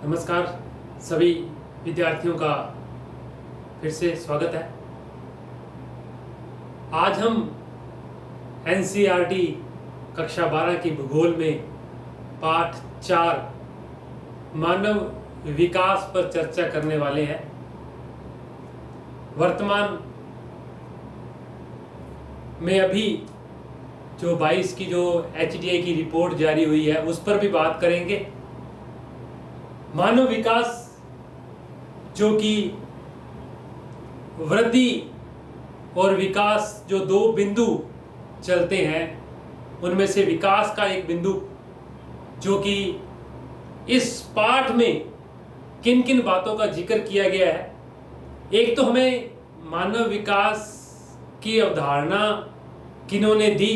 नमस्कार सभी विद्यार्थियों का फिर से स्वागत है। आज हम एनसीईआरटी कक्षा 12 की भूगोल में पाठ 4 मानव विकास पर चर्चा करने वाले हैं। वर्तमान में अभी जो 22 की जो एचडीआई की रिपोर्ट जारी हुई है उस पर भी बात करेंगे। मानव विकास जो कि वृद्धि और विकास जो दो बिंदु चलते हैं उनमें से विकास का एक बिंदु जो कि इस पाठ में किन किन बातों का जिक्र किया गया है। एक तो हमें मानव विकास की अवधारणा किन्होंने दी,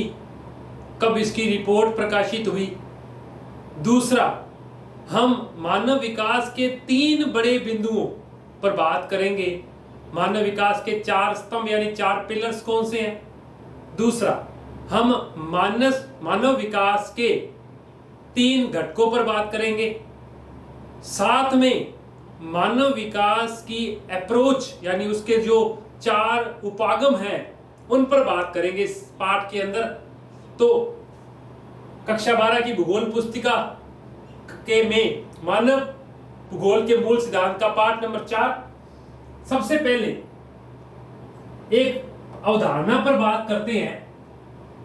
कब इसकी रिपोर्ट प्रकाशित हुई। दूसरा, हम मानव विकास के 3 बड़े बिंदुओं पर बात करेंगे। मानव विकास के 4 स्तंभ यानी 4 पिलर्स कौन से हैं। दूसरा, हम मानव विकास के 3 घटकों पर बात करेंगे। साथ में मानव विकास की अप्रोच यानी उसके जो 4 उपागम हैं उन पर बात करेंगे इस पाठ के अंदर। तो कक्षा 12 की भूगोल पुस्तिका के में मानव भूगोल के मूल सिद्धांत का पाठ नंबर 4। सबसे पहले एक अवधारणा पर बात करते हैं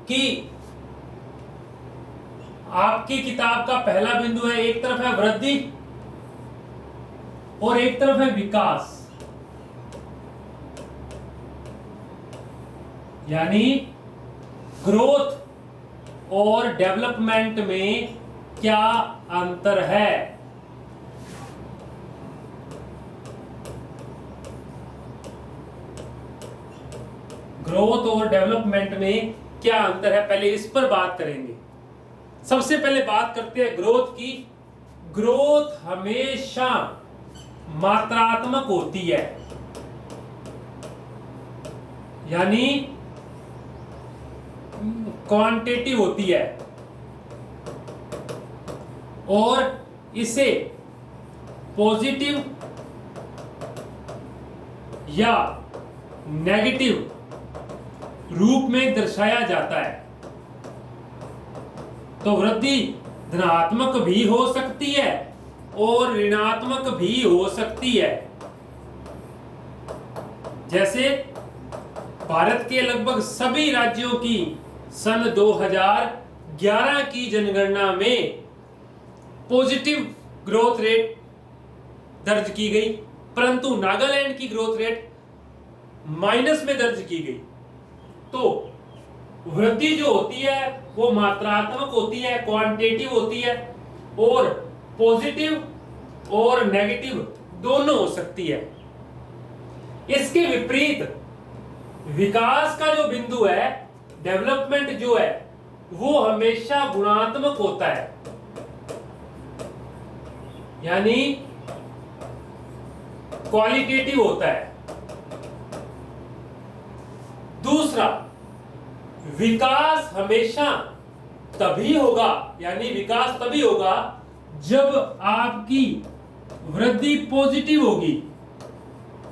कि आपकी किताब का पहला बिंदु है, एक तरफ है वृद्धि और एक तरफ है विकास, यानी ग्रोथ और डेवलपमेंट में क्या अंतर है। ग्रोथ और डेवलपमेंट में क्या अंतर है, पहले इस पर बात करेंगे। सबसे पहले बात करते हैं ग्रोथ की। ग्रोथ हमेशा मात्रात्मक होती है, यानी क्वांटिटिव होती है और इसे पॉजिटिव या नेगेटिव रूप में दर्शाया जाता है। तो वृद्धि धनात्मक भी हो सकती है और ऋणात्मक भी हो सकती है। जैसे भारत के लगभग सभी राज्यों की सन 2011 की जनगणना में पॉजिटिव ग्रोथ रेट दर्ज की गई, परंतु नागालैंड की ग्रोथ रेट माइनस में दर्ज की गई। तो वृद्धि जो होती है वो मात्रात्मक होती है, क्वांटिटेटिव होती है और पॉजिटिव और नेगेटिव दोनों हो सकती है। इसके विपरीत विकास का जो बिंदु है, डेवलपमेंट जो है, वो हमेशा गुणात्मक होता है, यानी क्वालिटेटिव होता है। दूसरा, विकास हमेशा तभी होगा, यानी विकास तभी होगा जब आपकी वृद्धि पॉजिटिव होगी,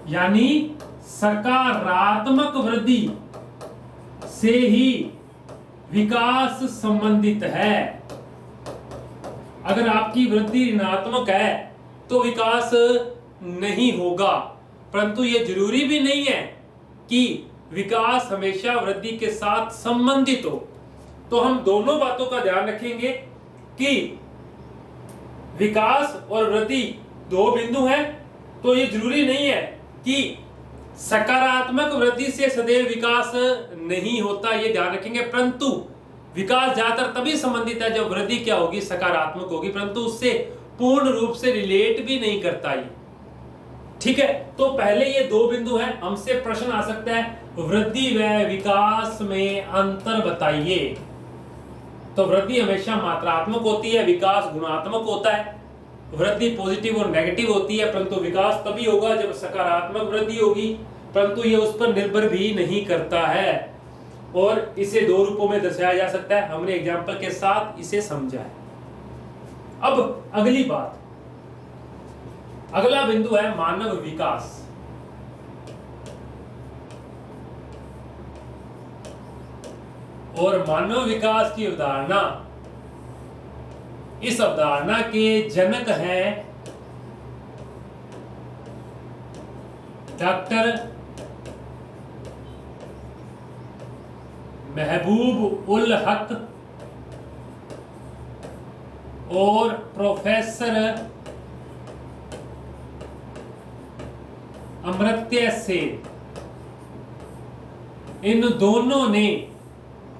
यानी सकारात्मक वृद्धि से ही विकास संबंधित है। अगर आपकी वृद्धि ऋणात्मक है तो विकास नहीं होगा, परंतु यह जरूरी भी नहीं है कि विकास हमेशा वृद्धि के साथ संबंधित हो। तो हम दोनों बातों का ध्यान रखेंगे कि विकास और वृद्धि 2 बिंदु हैं, तो यह जरूरी नहीं है कि सकारात्मक वृद्धि से सदैव विकास नहीं होता, यह ध्यान रखेंगे। परंतु विकास ज्यादातर तभी संबंधित है जब वृद्धि क्या होगी, सकारात्मक होगी, परंतु उससे पूर्ण रूप से रिलेट भी नहीं करता ये। ठीक है, तो पहले ये 2 बिंदु हैं। हमसे प्रश्न आ सकता है वृद्धि व विकास में अंतर बताइए। तो वृद्धि हमेशा मात्रात्मक होती है, विकास गुणात्मक होता है। वृद्धि पॉजिटिव और नेगेटिव होती है, परंतु विकास तभी होगा जब सकारात्मक वृद्धि होगी, परंतु यह उस पर निर्भर भी नहीं करता है। और इसे 2 रूपों में दर्शाया जा सकता है। हमने एग्जाम्पल के साथ इसे समझा है। अब अगली बात, अगला बिंदु है मानव विकास। और मानव विकास की अवधारणा, इस अवधारणा के जनक हैं डॉक्टर महबूब उल हक और प्रोफेसर अमर्त्य सेन। इन दोनों ने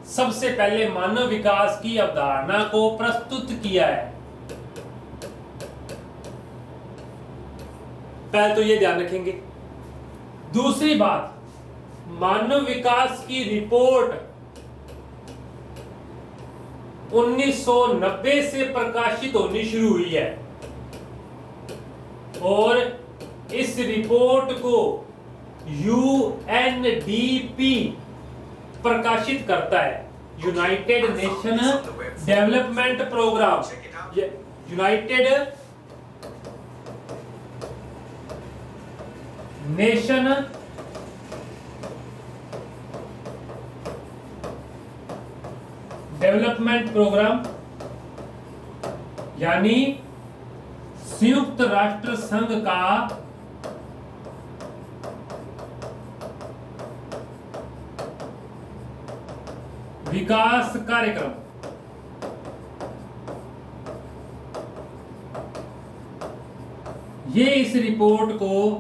सबसे पहले मानव विकास की अवधारणा को प्रस्तुत किया है। पहले तो ये ध्यान रखेंगे। दूसरी बात, मानव विकास की रिपोर्ट 1990 से प्रकाशित होनी शुरू हुई है और इस रिपोर्ट को यूएनडीपी प्रकाशित करता है, United Nation Development Programme. United Nation Development Programme यानी संयुक्त राष्ट्र संघ का विकास कार्यक्रम। ये इस रिपोर्ट को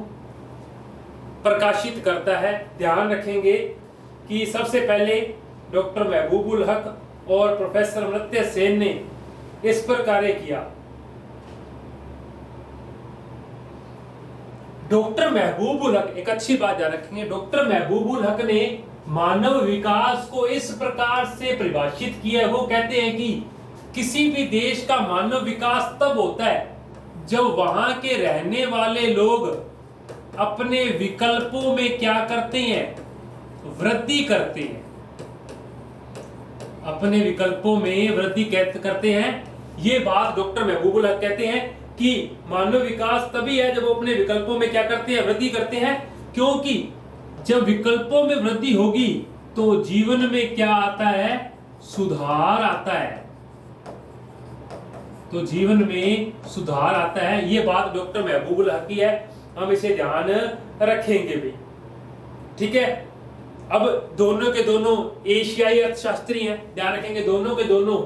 प्रकाशित करता है। ध्यान रखेंगे कि सबसे पहले डॉक्टर महबूबुल हक और प्रोफेसर अमर्त्य सेन ने इस पर कार्य किया। डॉक्टर महबूबुल हक, एक अच्छी बात ध्यान रखेंगे, डॉक्टर महबूबुल हक ने मानव विकास को इस प्रकार से परिभाषित किया है। वो कहते हैं कि किसी भी देश का मानव विकास तब होता है जब वहां के रहने वाले लोग अपने विकल्पों में क्या करते हैं, वृद्धि करते हैं। अपने विकल्पों में वृद्धि करते हैं। ये बात डॉक्टर महबूबुल हक कहते हैं कि मानव विकास तभी है जब वो अपने विकल्पों में क्या करते हैं, वृद्धि करते हैं। क्योंकि जब विकल्पों में वृद्धि होगी तो जीवन में क्या आता है, सुधार आता है। तो जीवन में सुधार आता है। ये बात डॉक्टर महबूबुल हक की है, हम इसे ध्यान रखेंगे भी। ठीक है। अब दोनों के दोनों एशियाई अर्थशास्त्री हैं, ध्यान रखेंगे, दोनों के दोनों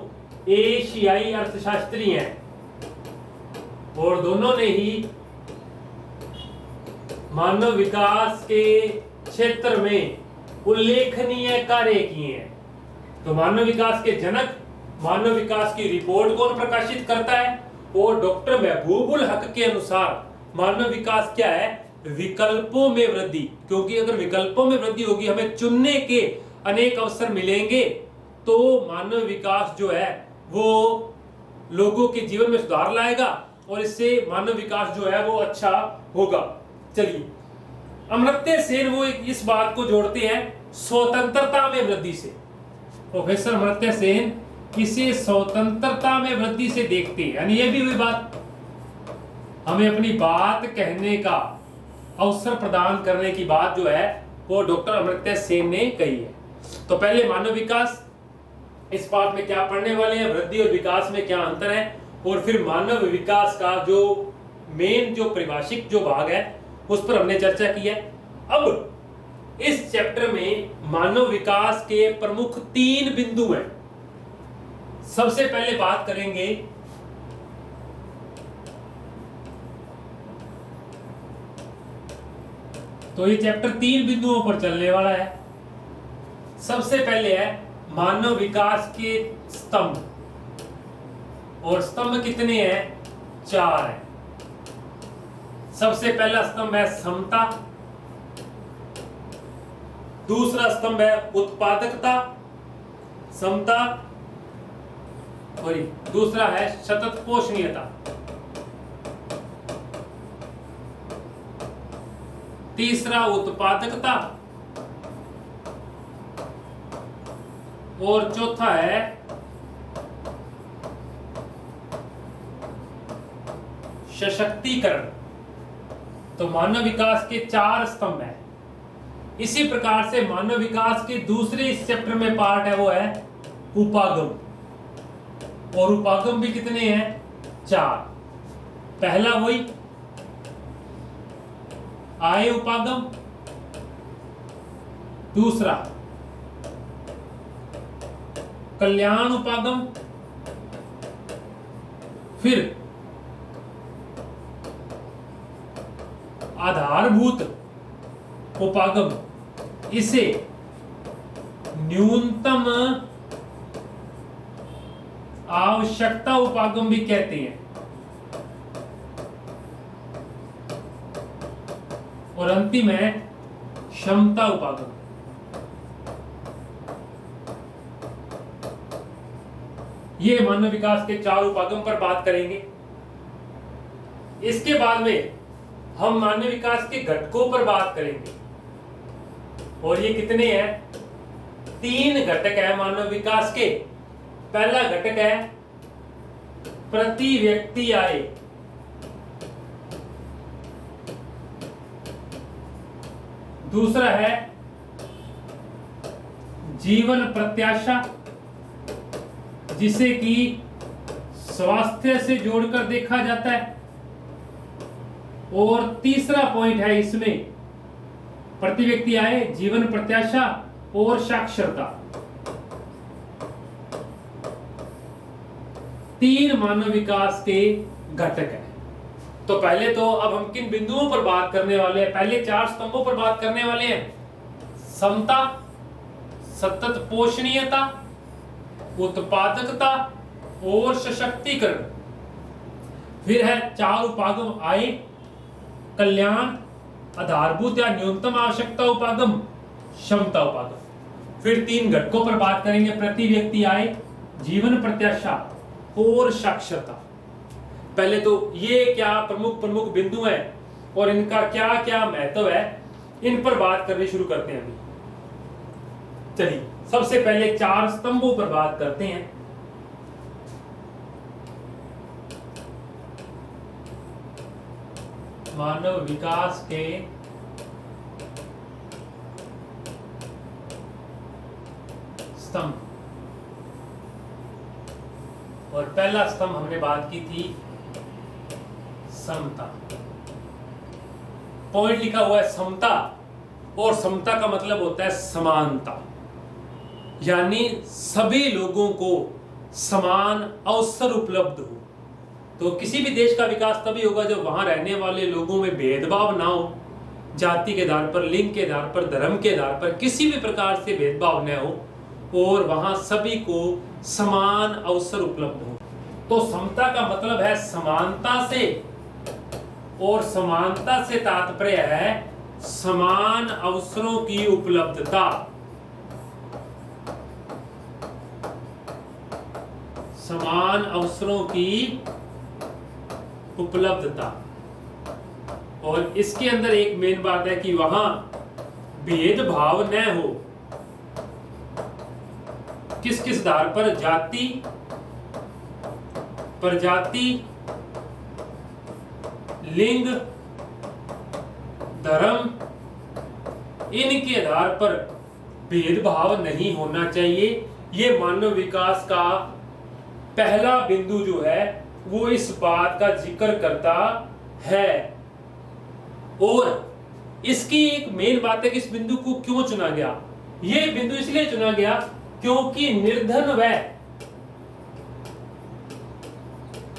एशियाई अर्थशास्त्री हैं और दोनों ने ही मानव विकास के क्षेत्र में उल्लेखनीय कार्य किए हैं। तो मानव विकास के जनक, मानव विकास की रिपोर्ट कौन प्रकाशित करता है, और डॉक्टर महबूबुल हक के अनुसार मानव विकास क्या है, विकल्पों में वृद्धि। क्योंकि अगर विकल्पों में वृद्धि होगी, हमें चुनने के अनेक अवसर मिलेंगे, तो मानव विकास जो है वो लोगों के जीवन में सुधार लाएगा और इससे मानव विकास जो है वो अच्छा होगा। चलिए, अमर्त्य सेन वो इस बात को जोड़ते हैं स्वतंत्रता में वृद्धि से। प्रोफेसर अमर्त्य सेन इसे स्वतंत्रता में वृद्धि से देखते हैं। यानी ये भी हुई बात, हमें अपनी बात कहने का अवसर प्रदान करने की बात जो है वो डॉक्टर अमर्त्य सेन ने कही है। तो पहले मानव विकास, इस पाठ में क्या पढ़ने वाले हैं, वृद्धि और विकास में क्या अंतर है, और फिर मानव विकास का जो मेन जो परिभाषिक जो भाग है उस पर हमने चर्चा की है। अब इस चैप्टर में मानव विकास के प्रमुख 3 बिंदु हैं। सबसे पहले बात करेंगे तो ये चैप्टर 3 बिंदुओं पर चलने वाला है। सबसे पहले है मानव विकास के स्तंभ, और स्तंभ कितने हैं, 4 हैं। सबसे पहला स्तंभ है समता, दूसरा स्तंभ है उत्पादकता, समता, और दूसरा है सतत पोषणीयता, तीसरा उत्पादकता, और चौथा है सशक्तिकरण। तो मानव विकास के 4 स्तंभ हैं। इसी प्रकार से मानव विकास के दूसरे इस चैप्टर में पार्ट है, वो है उपागम। और उपागम भी कितने हैं? 4। पहला वही आय उपागम, दूसरा कल्याण उपागम, फिर आधारभूत उपागम, इसे न्यूनतम आवश्यकता उपागम भी कहते हैं, और अंतिम है क्षमता उपागम। ये मानव विकास के 4 उपागम पर बात करेंगे। इसके बाद में हम मानव विकास के घटकों पर बात करेंगे, और ये कितने हैं? 3 घटक है मानव विकास के। पहला घटक है प्रति व्यक्ति आय, दूसरा है जीवन प्रत्याशा, जिसे कि स्वास्थ्य से जोड़कर देखा जाता है, और तीसरा पॉइंट है इसमें प्रति व्यक्ति आय, जीवन प्रत्याशा और साक्षरता। 3 मानव विकास के घटक हैं। तो पहले तो अब हम किन बिंदुओं पर बात करने वाले हैं? पहले 4 स्तंभों पर बात करने वाले हैं। समता, सतत पोषणीयता, उत्पादकता और सशक्तिकरण। फिर है 4 उपागम आय, कल्याण, आधारभूत या न्यूनतम आवश्यकता उपागम, क्षमता उपागम। फिर 3 घटकों पर बात करेंगे, प्रति व्यक्ति आय, जीवन प्रत्याशा और साक्षरता। पहले तो ये क्या प्रमुख बिंदु हैं और इनका क्या क्या महत्व है, इन पर बात करनी शुरू करते हैं अभी। चलिए सबसे पहले 4 स्तंभों पर बात करते हैं। मानव विकास के स्तंभ, और पहला स्तंभ हमने बात की थी समता। पॉइंट लिखा हुआ है समता, और समता का मतलब होता है समानता, यानी सभी लोगों को समान अवसर उपलब्ध हो। तो किसी भी देश का विकास तभी होगा जब वहां रहने वाले लोगों में भेदभाव ना हो, जाति के आधार पर, लिंग के आधार पर, धर्म के आधार पर किसी भी प्रकार से भेदभाव न हो, और वहां सभी को समान अवसर उपलब्ध हो। तो समता का मतलब है समानता से, और समानता से तात्पर्य है समान अवसरों की उपलब्धता। समान अवसरों की उपलब्धता, और इसके अंदर एक मेन बात है कि वहां भेदभाव न हो। किस किस आधार पर? जाति, प्रजाति, लिंग, धर्म, इनके आधार पर भेदभाव नहीं होना चाहिए। ये मानव विकास का पहला बिंदु जो है वो इस बात का जिक्र करता है। और इसकी एक मेन बात है कि इस बिंदु को क्यों चुना गया। ये बिंदु इसलिए चुना गया क्योंकि निर्धन व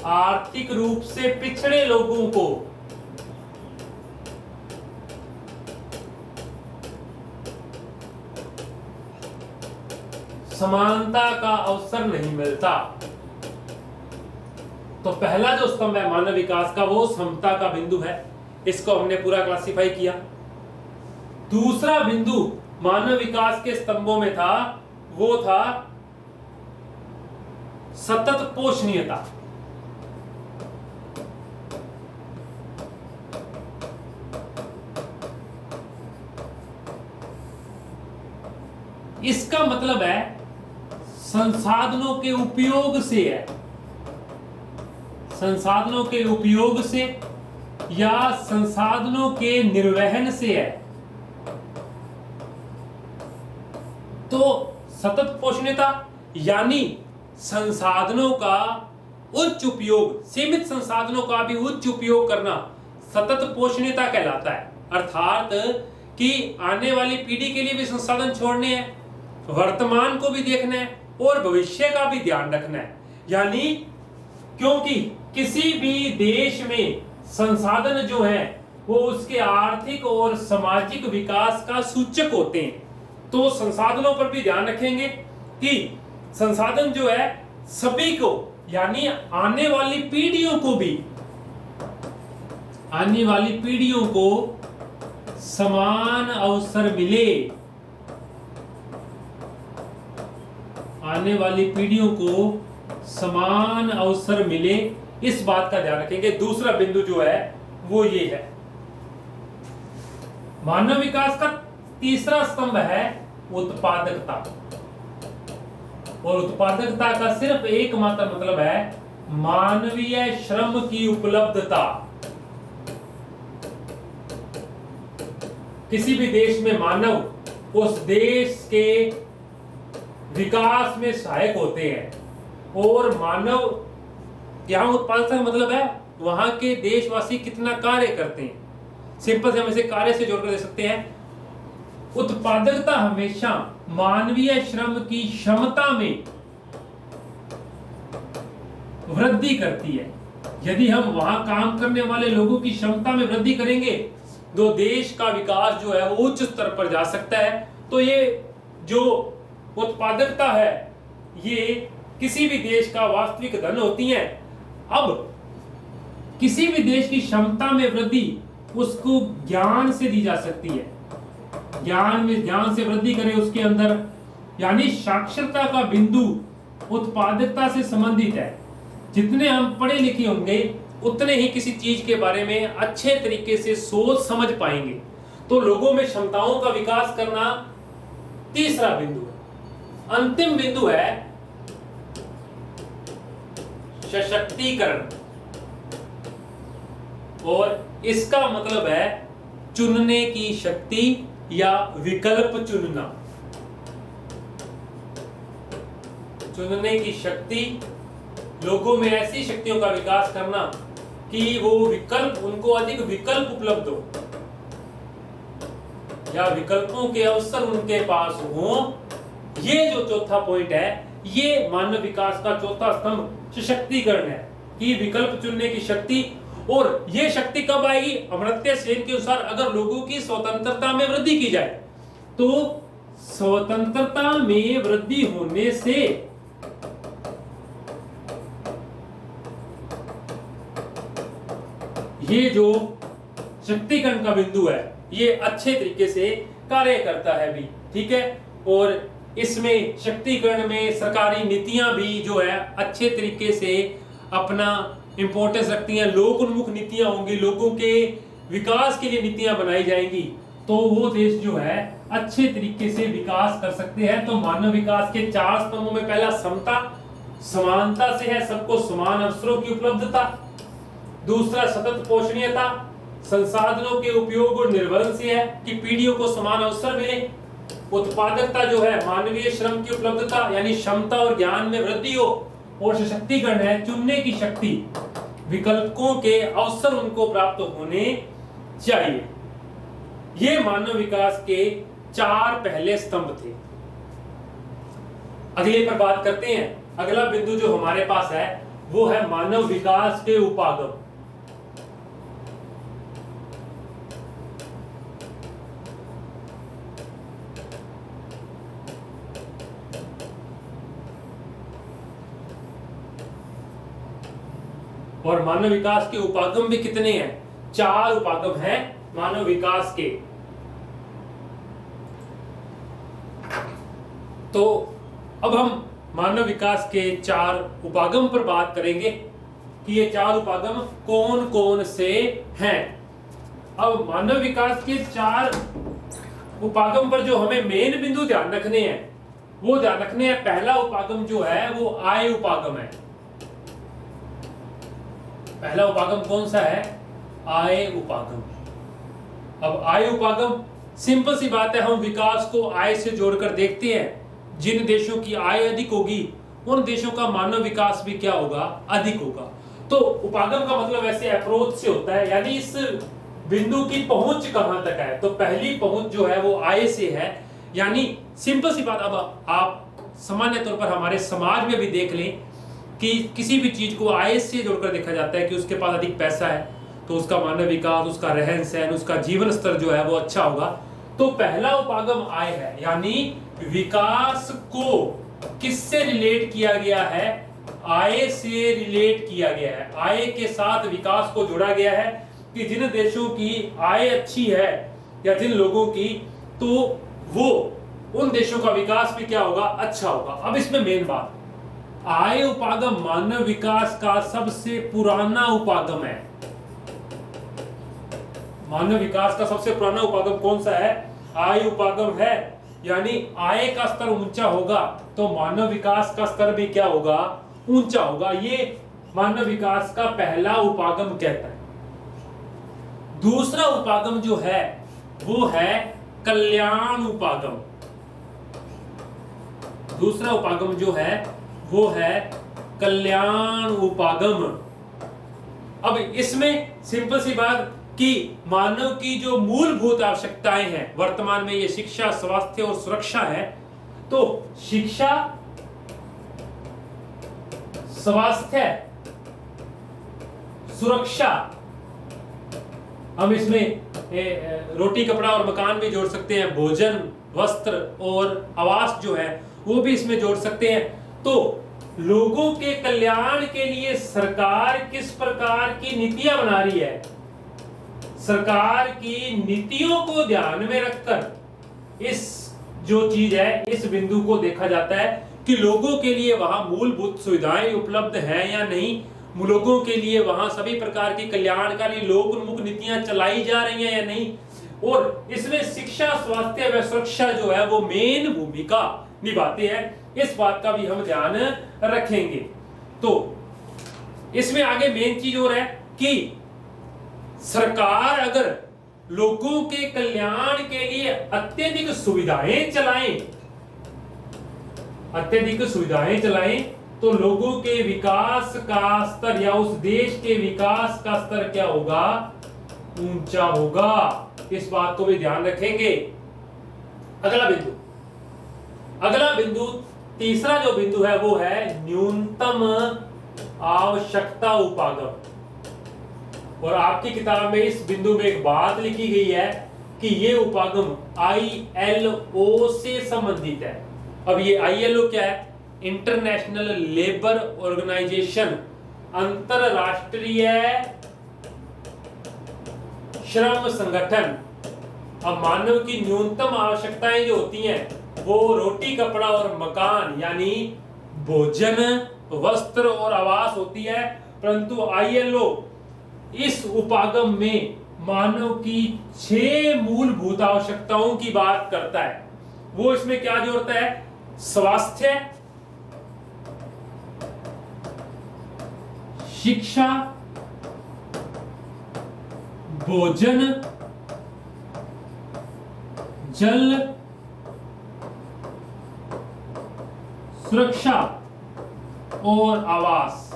आर्थिक रूप से पिछड़े लोगों को समानता का अवसर नहीं मिलता। तो पहला जो स्तंभ है मानव विकास का वो समता का बिंदु है, इसको हमने पूरा क्लासिफाई किया। दूसरा बिंदु मानव विकास के स्तंभों में था वो था सतत पोषणीयता। इसका मतलब है संसाधनों के उपयोग से है, संसाधनों के उपयोग से या संसाधनों के निर्वहन से है। तो सतत पोषणीयता यानी संसाधनों का उच्च उपयोग, सीमित संसाधनों का भी उच्च उपयोग करना सतत पोषणीयता कहलाता है। अर्थात कि आने वाली पीढ़ी के लिए भी संसाधन छोड़ने हैं, वर्तमान को भी देखना है और भविष्य का भी ध्यान रखना है। यानी क्योंकि किसी भी देश में संसाधन जो है वो उसके आर्थिक और सामाजिक विकास का सूचक होते हैं, तो संसाधनों पर भी ध्यान रखेंगे कि संसाधन जो है सभी को, यानी आने वाली पीढ़ियों को समान अवसर मिले, आने वाली पीढ़ियों को समान अवसर मिले, इस बात का ध्यान रखेंगे। दूसरा बिंदु जो है वो ये है। मानव विकास का तीसरा स्तंभ है उत्पादकता, और उत्पादकता का सिर्फ एकमात्र मतलब है मानवीय श्रम की उपलब्धता। किसी भी देश में मानव उस देश के विकास में सहायक होते हैं, और मानव यहां उत्पादकता का मतलब है वहां के देशवासी कितना कार्य करते हैं। सिंपल से हम इसे कार्य से जोड़कर दे सकते हैं। उत्पादकता हमेशा मानवीय श्रम की क्षमता में वृद्धि करती है। यदि हम वहां काम करने वाले लोगों की क्षमता में वृद्धि करेंगे तो देश का विकास जो है वो उच्च स्तर पर जा सकता है। तो ये जो उत्पादकता है ये किसी भी देश का वास्तविक धन होती है। अब किसी भी देश की क्षमता में वृद्धि उसको ज्ञान से दी जा सकती है। ज्ञान से वृद्धि करें उसके अंदर, यानी साक्षरता का बिंदु उत्पादकता से संबंधित है। जितने हम पढ़े लिखे होंगे उतने ही किसी चीज के बारे में अच्छे तरीके से सोच समझ पाएंगे। तो लोगों में क्षमताओं का विकास करना तीसरा बिंदु है। अंतिम बिंदु है सशक्तिकरण, और इसका मतलब है चुनने की शक्ति या विकल्प चुनना। चुनने की शक्ति, लोगों में ऐसी शक्तियों का विकास करना कि वो विकल्प, उनको अधिक विकल्प उपलब्ध हो या विकल्पों के अवसर उनके पास हो। ये जो चौथा पॉइंट है ये मानव विकास का चौथा स्तंभ सशक्तिकरण है कि विकल्प चुनने की शक्ति। और ये शक्ति कब आएगी? अमर्त्य सेन के अनुसार अगर लोगों की स्वतंत्रता में वृद्धि की जाए। तो स्वतंत्रता में वृद्धि होने से ये जो शक्तिकरण का बिंदु है ये अच्छे तरीके से कार्य करता है भी, ठीक है। और इसमें शक्तिकरण में सरकारी नीतियां भी जो है अच्छे तरीके से अपना इंपॉर्टेंस रखती हैं। लोक उन्मुख नीतियां होंगी, लोगों के विकास के लिए नीतियां बनाई जाएंगी, तो वो देश जो है अच्छे तरीके से विकास कर सकते हैं। तो मानव विकास के चार स्तंभों में पहला समता, समानता से है, सबको समान अवसरों की उपलब्धता। दूसरा सतत पोषणीयता, संसाधनों के उपयोग और निर्वहन से है कि पीढ़ियों को समान अवसर मिले। उत्पादकता जो है मानवीय श्रम की उपलब्धता, यानी क्षमता और ज्ञान में वृद्धि हो। और सशक्तिकरण है चुनने की शक्ति, विकल्पों के अवसर उनको प्राप्त होने चाहिए। ये मानव विकास के चार पहले स्तंभ थे। अगले पर बात करते हैं। अगला बिंदु जो हमारे पास है वो है मानव विकास के उपागम। और मानव विकास के उपागम भी कितने हैं? चार उपागम हैं मानव विकास के। तो अब हम मानव विकास के चार उपागम पर बात करेंगे कि ये चार उपागम कौन कौन से हैं। अब मानव विकास के चार उपागम पर जो हमें मेन बिंदु ध्यान रखने हैं वो ध्यान रखने हैं। पहला उपागम जो है वो आय उपागम है। पहला उपागम कौन सा है? आय उपागम। अब आय उपागम सिंपल सी बात है, हम विकास को आय से जोड़कर देखते हैं। जिन देशों की आय अधिक होगी उन देशों का मानव विकास भी क्या होगा, अधिक होगा। तो उपागम का मतलब ऐसे अप्रोच से होता है, यानी इस बिंदु की पहुंच कहां तक है। तो पहली पहुंच जो है वो आय से है, यानी सिंपल सी बात। अब आप सामान्य तौर पर हमारे समाज में भी देख लें कि किसी भी चीज को आय से जोड़कर देखा जाता है कि उसके पास अधिक पैसा है तो उसका मानव विकास, उसका रहन सहन, उसका जीवन स्तर जो है वो अच्छा होगा। तो पहला उपागम आय है, यानी विकास को किससे रिलेट किया गया है, आय से रिलेट किया गया है। आय के साथ विकास को जोड़ा गया है कि जिन देशों की आय अच्छी है या जिन लोगों की, तो वो उन देशों का विकास भी क्या होगा, अच्छा होगा। अब इसमें मेन बात, आय उपागम मानव विकास का सबसे पुराना उपागम है। मानव विकास का सबसे पुराना उपागम कौन सा है, आय उपागम है। यानी आय का स्तर ऊंचा होगा तो मानव विकास का स्तर भी क्या होगा, ऊंचा होगा। ये मानव विकास का पहला उपागम कहता है। दूसरा उपागम जो है वो है कल्याण उपागम। दूसरा उपागम जो है वो है कल्याण उपागम। अब इसमें सिंपल सी बात कि मानव की जो मूलभूत आवश्यकताएं हैं, वर्तमान में ये शिक्षा, स्वास्थ्य और सुरक्षा है। तो शिक्षा, स्वास्थ्य, सुरक्षा, हम इसमें रोटी कपड़ा और मकान भी जोड़ सकते हैं, भोजन, वस्त्र और आवास जो है वो भी इसमें जोड़ सकते हैं। तो लोगों के कल्याण के लिए सरकार किस प्रकार की नीतियां बना रही है, सरकार की नीतियों को ध्यान में रखकर इस जो चीज है, इस बिंदु को देखा जाता है कि लोगों के लिए वहां मूलभूत सुविधाएं उपलब्ध हैं या नहीं, लोगों के लिए वहां सभी प्रकार की कल्याणकारी लोक उन्मुख नीतियां चलाई जा रही हैं या नहीं। और इसमें शिक्षा, स्वास्थ्य व सुरक्षा जो है वो मेन भूमिका निभाते हैं। इस बात का भी हम ध्यान रखेंगे। तो इसमें आगे मेन चीज और है कि सरकार अगर लोगों के कल्याण के लिए अत्यधिक सुविधाएं चलाएं तो लोगों के विकास का स्तर या उस देश के विकास का स्तर क्या होगा, ऊंचा होगा। इस बात को भी ध्यान रखेंगे। अगला बिंदु तीसरा जो बिंदु है वो है न्यूनतम आवश्यकता उपागम। और आपकी किताब में इस बिंदु में एक बात लिखी गई है कि ये उपागम ILO से संबंधित है। अब ये ILO क्या है, इंटरनेशनल लेबर ऑर्गेनाइजेशन, अंतरराष्ट्रीय श्रम संगठन। अब मानव की न्यूनतम आवश्यकताएं जो होती हैं वो रोटी कपड़ा और मकान यानी भोजन, वस्त्र और आवास होती है। परंतु ILO इस उपागम में मानव की 6 मूलभूत आवश्यकताओं की बात करता है। वो इसमें क्या जोड़ता है, स्वास्थ्य, शिक्षा, भोजन, जल, सुरक्षा और आवास।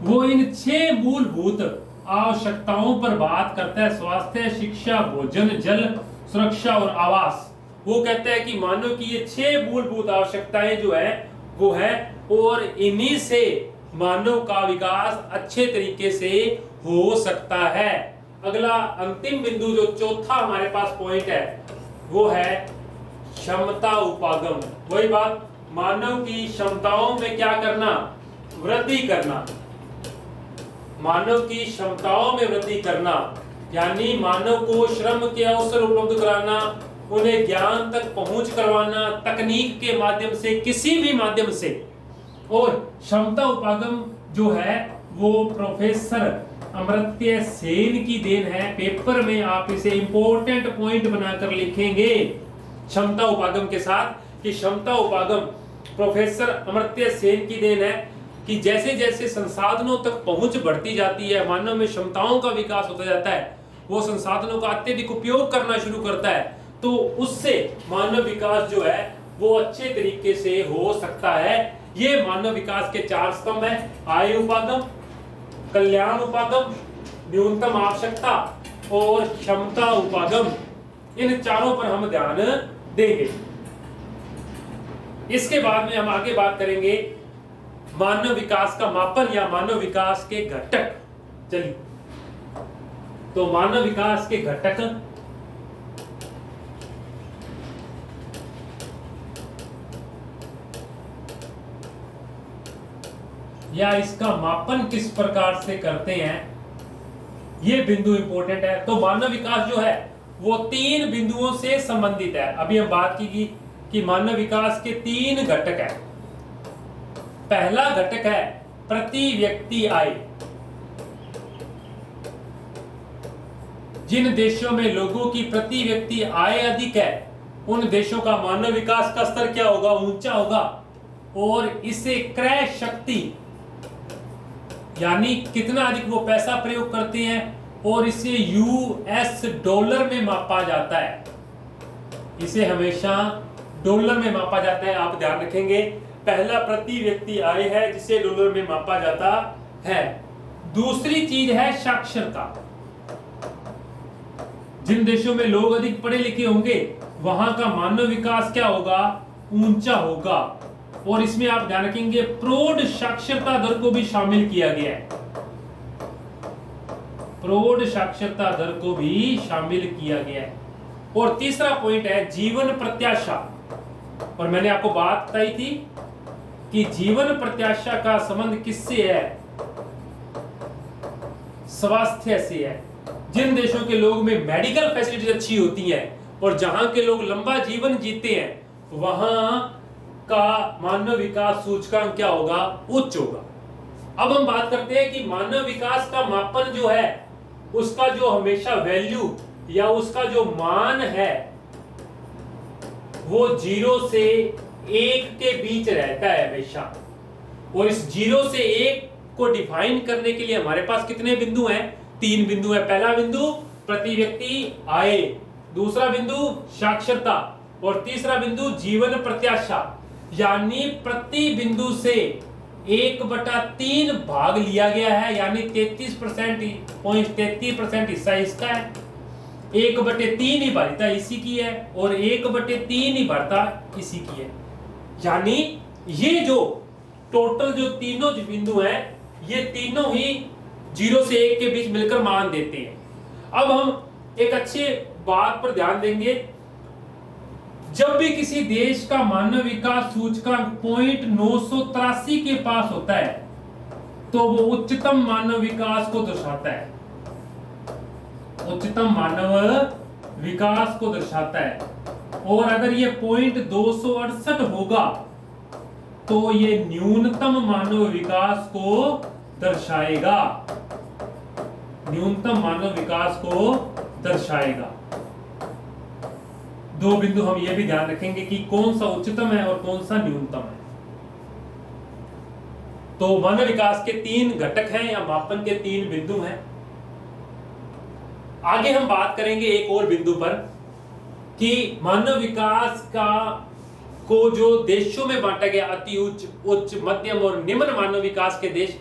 वो इन 6 मूलभूत आवश्यकताओं पर बात करता है। स्वास्थ्य, शिक्षा, भोजन, जल, सुरक्षा और आवास। वो कहता है कि मानव की ये 6 मूलभूत आवश्यकताएं जो है वो है, और इन्हीं से मानव का विकास अच्छे तरीके से हो सकता है। अगला अंतिम बिंदु जो चौथा हमारे पास पॉइंट है वो है क्षमता उपागम। वही बात, मानव की क्षमताओं में क्या करना, वृद्धि करना। मानव की क्षमताओं में वृद्धि करना यानी मानव को श्रम के अवसर उपलब्ध कराना, उन्हें ज्ञान तक पहुंच करवाना, तकनीक के माध्यम से, किसी भी माध्यम से। और क्षमता उपागम जो है वो प्रोफेसर अमर्त्य सेन की देन है। पेपर में आप इसे इंपॉर्टेंट पॉइंट बनाकर लिखेंगे क्षमता उपागम के साथ कि क्षमता उपागम प्रोफेसर अमर्त्य सेन की देन है। कि जैसे जैसे संसाधनों तक पहुंच बढ़ती जाती है, मानव में क्षमताओं का विकास होता जाता है, वो संसाधनों का अत्यधिक उपयोग करना शुरू करता है, तो उससे मानव विकास जो है वो अच्छे तरीके से हो सकता है। ये मानव विकास के 4 स्तंभ है: आय उपागम, कल्याण उपागम, न्यूनतम आवश्यकता और क्षमता उपागम। इन चारों पर हम ध्यान देंगे। इसके बाद में हम आगे बात करेंगे मानव विकास का मापन या मानव विकास के घटक। चलिए, तो मानव विकास के घटक या इसका मापन किस प्रकार से करते हैं, ये बिंदु इंपॉर्टेंट है। तो मानव विकास जो है वो 3 बिंदुओं से संबंधित है। अभी हम बात की कि मानव विकास के 3 घटक है। पहला घटक है प्रति व्यक्ति आय। जिन देशों में लोगों की प्रति व्यक्ति आय अधिक है, उन देशों का मानव विकास का स्तर क्या होगा? ऊंचा होगा। और इससे क्रय शक्ति यानी कितना अधिक वो पैसा प्रयोग करते हैं, और इसे यूएस डॉलर में मापा जाता है। इसे हमेशा डॉलर में मापा जाता है, आप ध्यान रखेंगे। पहला प्रति व्यक्ति आय है जिसे डॉलर में मापा जाता है। दूसरी चीज है साक्षरता। जिन देशों में लोग अधिक पढ़े लिखे होंगे वहां का मानव विकास क्या होगा? ऊंचा होगा। और इसमें आप ध्यान रखेंगे प्रौढ़ साक्षरता दर को भी शामिल किया गया है। प्रौढ़ साक्षरता दर को भी शामिल किया गया है। और तीसरा पॉइंट है जीवन प्रत्याशा। और मैंने आपको बात बताई थी कि जीवन प्रत्याशा का संबंध किससे है? स्वास्थ्य से है। जिन देशों के लोगों में मेडिकल फैसिलिटीज अच्छी होती हैं और जहां के लोग लंबा जीवन जीते हैं, वहां का मानव विकास सूचकांक क्या होगा? उच्च होगा। अब हम बात करते हैं कि मानव विकास का मापन जो है उसका जो हमेशा वैल्यू या उसका जो मान है वो 0 से 1 के बीच रहता है हमेशा। और इस 0 से 1 को डिफाइन करने के लिए हमारे पास कितने बिंदु हैं? 3 बिंदु है। पहला बिंदु प्रति व्यक्ति आय, दूसरा बिंदु साक्षरता और तीसरा बिंदु जीवन प्रत्याशा। यानी प्रति बिंदु से 1/3 भाग लिया गया है, यानी 33% हिस्सा इसका है, 1/3 ही भारिता इसी की है और 1/3 ही भारिता इसी की है। यानी ये जो टोटल जो तीनों बिंदु हैं ये तीनों ही 0 से 1 के बीच मिलकर मान देते हैं। अब हम एक अच्छे बात पर ध्यान देंगे। जब भी किसी देश का मानव विकास सूचकांक 0.983 के पास होता है तो वो उच्चतम मानव विकास को दर्शाता है। उच्चतम मानव विकास को दर्शाता है। और अगर ये 0.268 होगा तो ये न्यूनतम मानव विकास को दर्शाएगा। न्यूनतम मानव विकास को दर्शाएगा। 2 बिंदु हम ये भी ध्यान रखेंगे कि कौन सा उच्चतम है और कौन सा न्यूनतम है। तो मानव विकास के 3 घटक हैं या मापन के 3 बिंदु हैं। आगे हम बात करेंगे एक और बिंदु पर कि मानव विकास का को जो देशों में बांटा गया, अति उच्च, उच्च, मध्यम और निम्न मानव विकास के देश,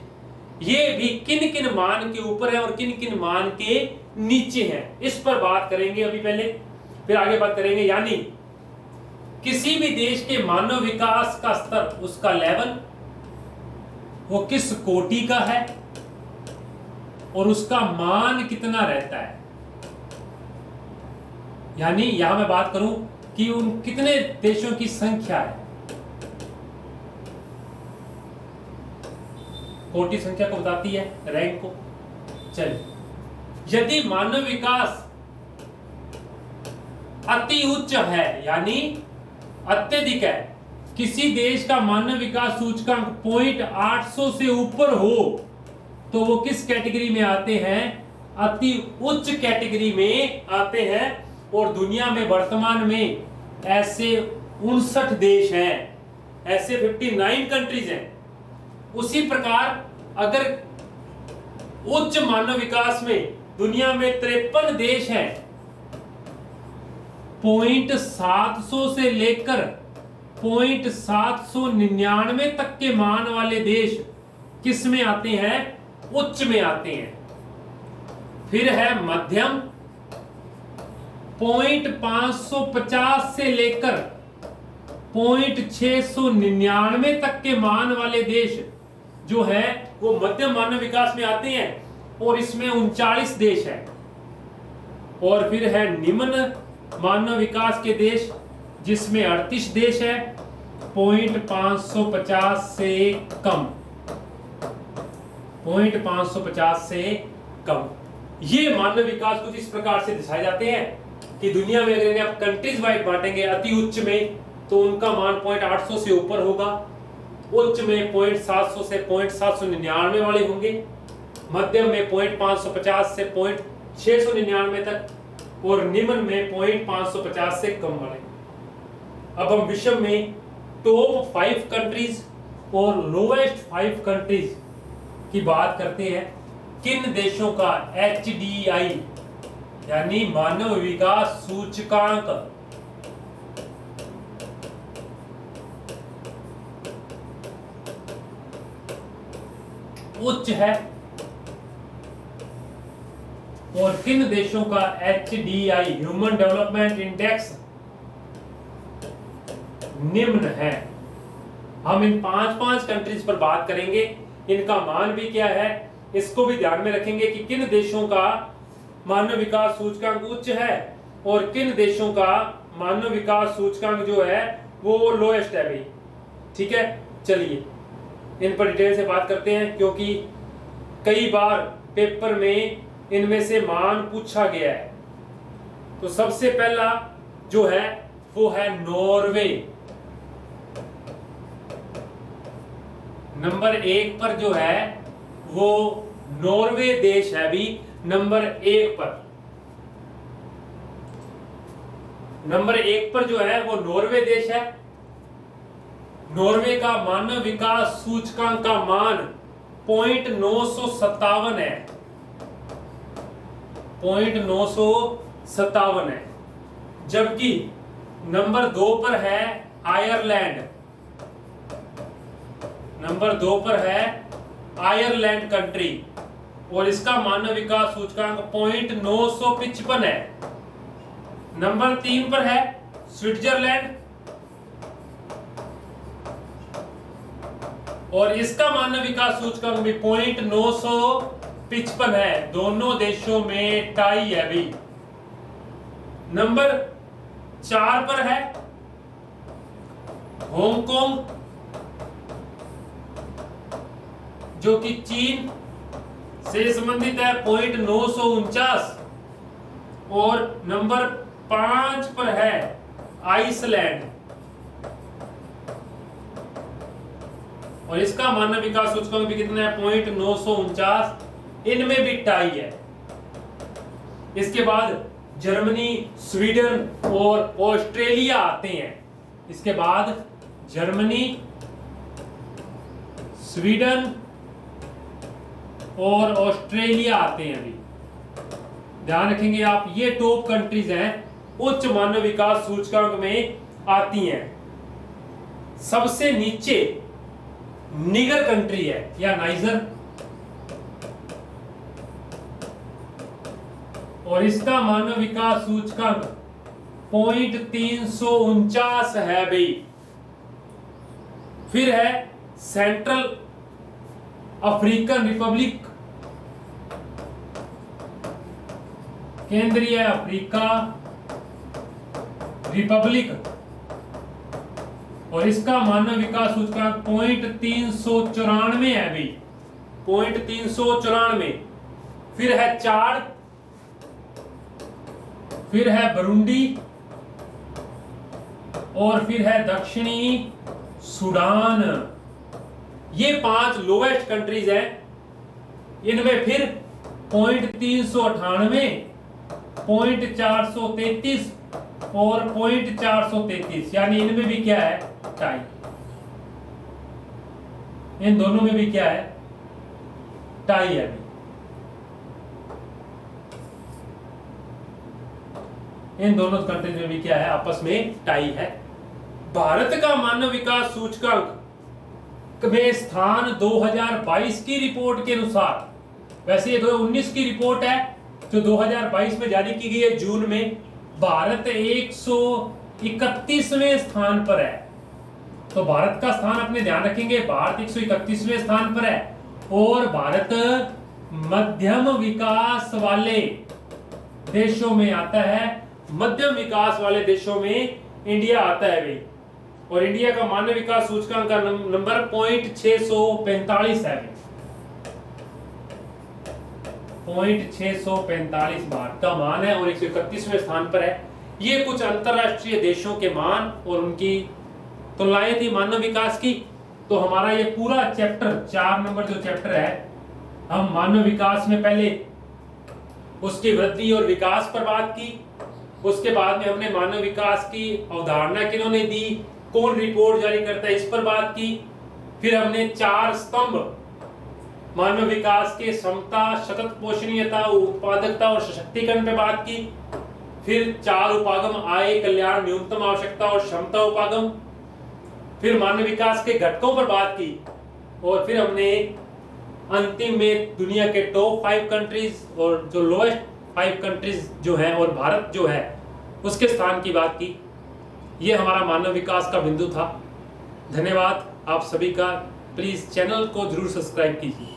ये भी किन किन मान के ऊपर है और किन किन मान के नीचे हैं, इस पर बात करेंगे अभी पहले, फिर आगे बात करेंगे। यानी किसी भी देश के मानव विकास का स्तर, उसका लेवल, वो किस कोटि का है और उसका मान कितना रहता है। यानी यहां मैं बात करूं कि उन कितने देशों की संख्या है, कोटि संख्या को बताती है, रैंक को। चलिए, यदि मानव विकास अति उच्च है यानी अत्यधिक है, किसी देश का मानव विकास सूचकांक 0.800 से ऊपर हो तो वो किस कैटेगरी में आते हैं? अति उच्च कैटेगरी में आते हैं। और दुनिया में वर्तमान में ऐसे 59 देश हैं, ऐसे 59 कंट्रीज हैं उसी प्रकार अगर उच्च मानव विकास में दुनिया में 53 देश हैं, 0.700 से लेकर 0.799 तक के मान वाले देश किस में आते हैं? उच्च में आते हैं। फिर है मध्यम, 0.550 से लेकर 0.699 तक के मान वाले देश जो है वो मध्यम मानव विकास में आते हैं, और इसमें 39 देश है। और फिर है निम्न मानव विकास के देश, जिसमें 38 देश है, 0.550 से कम, 0.550 से कम। ये मानव विकास कुछ इस प्रकार से दर्शाए जाते हैं कि दुनिया में अगर इन्हें आप कंट्रीज वाइड बांटेंगे, अति उच्च में तो उनका मान 0.800 से ऊपर होगा, उच्च में 0.700 से 0.799 वाले होंगे, मध्यम में 0.550 से 0.699 तक, और निम्न में 0.550 से कम वाले। अब हम विश्व में टॉप 5 कंट्रीज और लोवेस्ट 5 कंट्रीज की बात करते हैं। किन देशों का HDI यानी मानव विकास सूचकांक उच्च है और किन देशों का HDI ह्यूमन डेवलपमेंट इंडेक्स निम्न है। हम इन 5 कंट्रीज पर बात करेंगे, इनका मान भी क्या है इसको भी ध्यान में रखेंगे कि किन देशों का मानव विकास सूचकांक उच्च है और किन देशों का मानव विकास सूचकांक जो है वो लोएस्ट है भाई। ठीक है, चलिए इन पर डिटेल से बात करते हैं, क्योंकि कई बार पेपर में इनमें से मान पूछा गया है। तो सबसे पहला जो है वो है नॉर्वे। नंबर 1 पर जो है वो नॉर्वे देश है भी, नंबर 1 पर। नंबर 1 पर जो है वो नॉर्वे देश है। नॉर्वे का मानव विकास सूचकांक का मान 0.957 है, 0.957 है। जबकि नंबर 2 पर है आयरलैंड, नंबर 2 पर है आयरलैंड कंट्री और इसका मानव विकास सूचकांक 0.955 है। नंबर 3 पर है स्विट्जरलैंड और इसका मानव विकास सूचकांक भी 0.955 है। दोनों देशों में टाई है भी। नंबर 4 पर है हांगकांग जो कि चीन से संबंधित है, 0.949। और नंबर 5 पर है आइसलैंड और इसका मानव विकास सूचकांक भी कितना है 0.949। इनमें भी टाई है। इसके बाद जर्मनी, स्वीडन और ऑस्ट्रेलिया आते हैं। इसके बाद जर्मनी, स्वीडन और ऑस्ट्रेलिया आते हैं। अभी ध्यान रखेंगे आप, ये टॉप कंट्रीज हैं, उच्च मानव विकास सूचकांक में आती हैं। सबसे नीचे निगर कंट्री है या नाइजर और इसका मानव विकास सूचकांक 0.349 है भाई। फिर है सेंट्रल अफ्रीकन रिपब्लिक, केंद्रीय अफ्रीका रिपब्लिक और इसका मानव विकास सूचकांक 0.394 है भाई, 0.394। फिर है चाड, फिर है बुरुंडी और फिर है दक्षिणी सूडान। ये 5 लोवेस्ट कंट्रीज हैं। इनमें फिर 0.398, 0.433 और 0.433, यानी इनमें भी क्या है टाई। इन दोनों में भी क्या है, टाई है अभी। इन दोनों कंट्रीज में भी क्या है, आपस में टाई है। भारत का मानव विकास सूचकांक में स्थान 2022 की रिपोर्ट के अनुसार, वैसे ये 2019 की रिपोर्ट है जो 2022 में जारी की गई है जून में, भारत 131वें स्थान पर है। तो भारत का स्थान अपने ध्यान रखेंगे, भारत 131वें स्थान पर है। और भारत मध्यम विकास वाले देशों में आता है, मध्यम विकास वाले देशों में इंडिया आता है भाई। और इंडिया का मानव विकास सूचकांक का नंबर 0.645 है, 0.645 भारत का मान है और 131वें स्थान पर है। ये कुछ अंतरराष्ट्रीय देशों के मान और उनकी तुलनाएं थी मानव विकास की। तो हमारा ये पूरा चैप्टर 4 नंबर जो चैप्टर है, हम मानव विकास में पहले उसकी वृद्धि और विकास पर बात की, उसके बाद में हमने मानव विकास की अवधारणा किन्होंने दी, कौन रिपोर्ट जारी करता है, इस पर बात की। फिर हमने 4 स्तंभ मानव विकास के समता, सतत पोषणीयता, उत्पादकता और सशक्तिकरण पे बात की। फिर 4 उपागम, आय, कल्याण, न्यूनतम आवश्यकता और क्षमता उपागम। फिर मानव विकास के घटकों पर बात की और फिर हमने अंतिम में दुनिया के टॉप 5 कंट्रीज और जो लोएस्ट 5 कंट्रीज जो है और भारत जो है उसके स्थान की बात की। ये हमारा मानव विकास का बिंदु था। धन्यवाद आप सभी का। प्लीज चैनल को जरूर सब्सक्राइब कीजिए।